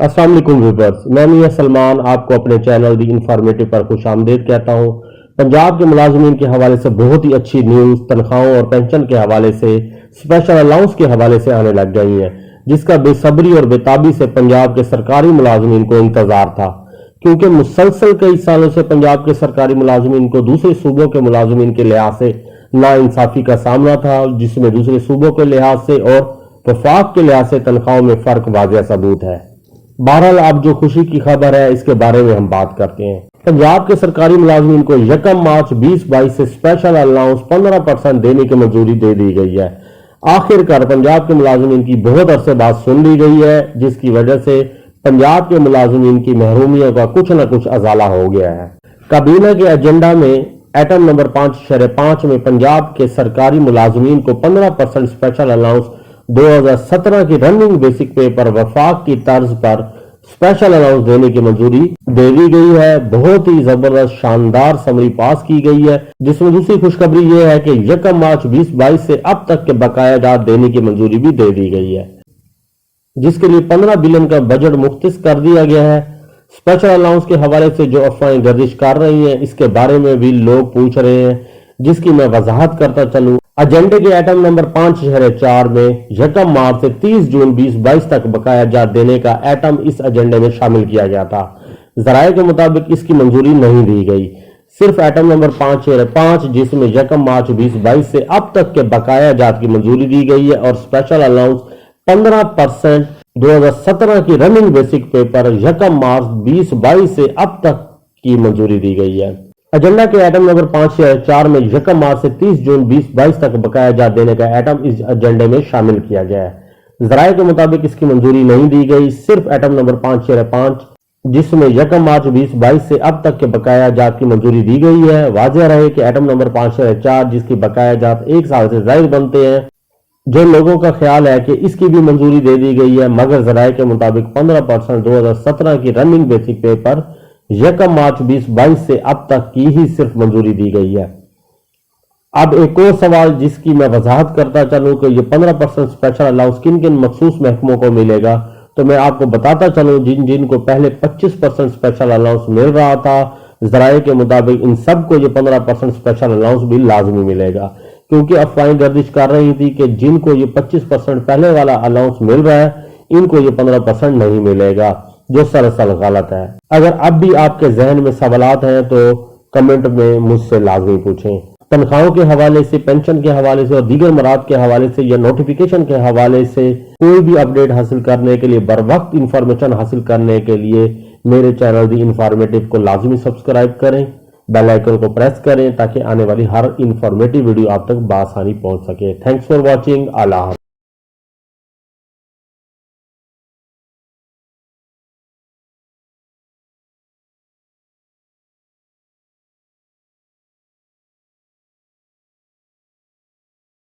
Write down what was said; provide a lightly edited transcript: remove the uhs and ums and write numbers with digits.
अस्सलाम वालेकुम व्यूअर्स, मैं मियां सलमान आपको अपने चैनल दी इंफॉर्मेटिव पर खुश आमदीद कहता हूँ। पंजाब के मुलाजमीन के हवाले से बहुत ही अच्छी न्यूज़ तनख्वाहों और पेंशन के हवाले से, स्पेशल अलाउंस के हवाले से आने लग गई हैं, जिसका बेसब्री और बेताबी से पंजाब के सरकारी मुलाजमीन को इंतजार था, क्योंकि मुसलसल कई सालों से पंजाब के सरकारी मुलाजमीन को दूसरे सूबों के मुलाजमीन के लिहाज से नाइंसाफी का सामना था, जिसमें दूसरे सूबों के लिहाज से और वफाक के लिहाज से तनख्वाहों में फर्क वाज़ेह सबूत है। बहरहाल अब जो खुशी की खबर है इसके बारे में हम बात करते हैं। पंजाब के सरकारी मुलाजमीन को 1 मार्च 2022 से स्पेशल अलाउंस 15% देने की मंजूरी दे दी गई है। आखिरकार पंजाब के मुलाजमीन की बहुत अरसे बाद सुन ली गई है, जिसकी वजह से पंजाब के मुलाजमीन की महरूमियों का कुछ न कुछ अजाला हो गया है। काबीना के एजेंडा में एटम नंबर 5/5 में पंजाब के सरकारी मुलाजमीन को 15% स्पेशल अलाउंस 2017 की रनिंग बेसिक पे पर वफाक की तर्ज पर स्पेशल अलाउंस देने की मंजूरी दे दी गई है। बहुत ही जबरदस्त शानदार समरी पास की गई है, जिसमें दूसरी खुशखबरी यह है कि 1 मार्च 2022 से अब तक के बकाया जात देने की मंजूरी भी दे दी गई है, जिसके लिए 15 बिलियन का बजट मुख्तस कर दिया गया है। स्पेशल अलाउंस के हवाले से जो अफवाहें गर्दिश कर रही हैं, इसके बारे में भी लोग पूछ रहे हैं, जिसकी मैं वजाहत करता चलूं। एजेंडे के आइटम नंबर 5/4 में 1 मार्च से 30 जून 2022 तक बकाया जात देने का आइटम इस एजेंडे में शामिल किया गया था। जराये के मुताबिक इसकी मंजूरी नहीं दी गई। सिर्फ आइटम नंबर 5/5 जिसमें 1 मार्च 2022 से अब तक के बकाया जात की मंजूरी दी गई है और स्पेशल अलाउंस 15% 2017 की रनिंग बेसिक पे पर 1 मार्च 2022 से अब तक की मंजूरी दी गई है। एजेंडा के आइटम नंबर 5/4 में 1 मार्च से 30 जून 2022 तक बकाया जात देने का आइटम इस एजेंडे में शामिल किया गया है। जराये के मुताबिक इसकी मंजूरी नहीं दी गई। सिर्फ आइटम नंबर 5/5 जिसमें 1 मार्च 2022 से अब तक के बकाया जात की मंजूरी दी गई है। वाज़ेह रहे कि आइटम नंबर 5/4 जिसकी बकाया जात 1 साल से ज्यादा बनते हैं, जो लोगों का ख्याल है कि इसकी भी मंजूरी दे दी गई है, मगर जराये के मुताबिक 15% 2017 की रनिंग बेसिक पे पर 1 मार्च 2022 से अब तक की ही सिर्फ मंजूरी दी गई है। अब एक और सवाल जिसकी मैं वजाहत करता चलूं कि ये 15% स्पेशल अलाउंस किन किन मखसूस महकमों को मिलेगा, तो मैं आपको बताता चलूं जिन को पहले 25% स्पेशल अलाउंस मिल रहा था, जराये के मुताबिक इन सबको ये 15% स्पेशल अलाउंस भी लाजमी मिलेगा, क्योंकि अफवाहें गर्दिश कर रही थी कि जिनको ये 25% पहले वाला अलाउंस मिल रहा है, इनको ये 15% नहीं मिलेगा, जो सरासर गलत है। अगर अब भी आपके जहन में सवालात हैं तो कमेंट में मुझसे लाजमी पूछें। तनख्वाहों के हवाले से, पेंशन के हवाले से और दीगर मराद के हवाले से या नोटिफिकेशन के हवाले से कोई भी अपडेट हासिल करने के लिए, बर वक्त इंफॉर्मेशन हासिल करने के लिए मेरे चैनल दी इंफॉर्मेटिव को लाजमी सब्सक्राइब करें, बेल आइकन को प्रेस करें ताकि आने वाली हर इंफॉर्मेटिव वीडियो आप तक बआसानी पहुंच सके। Thanks for watching. अल्लाह।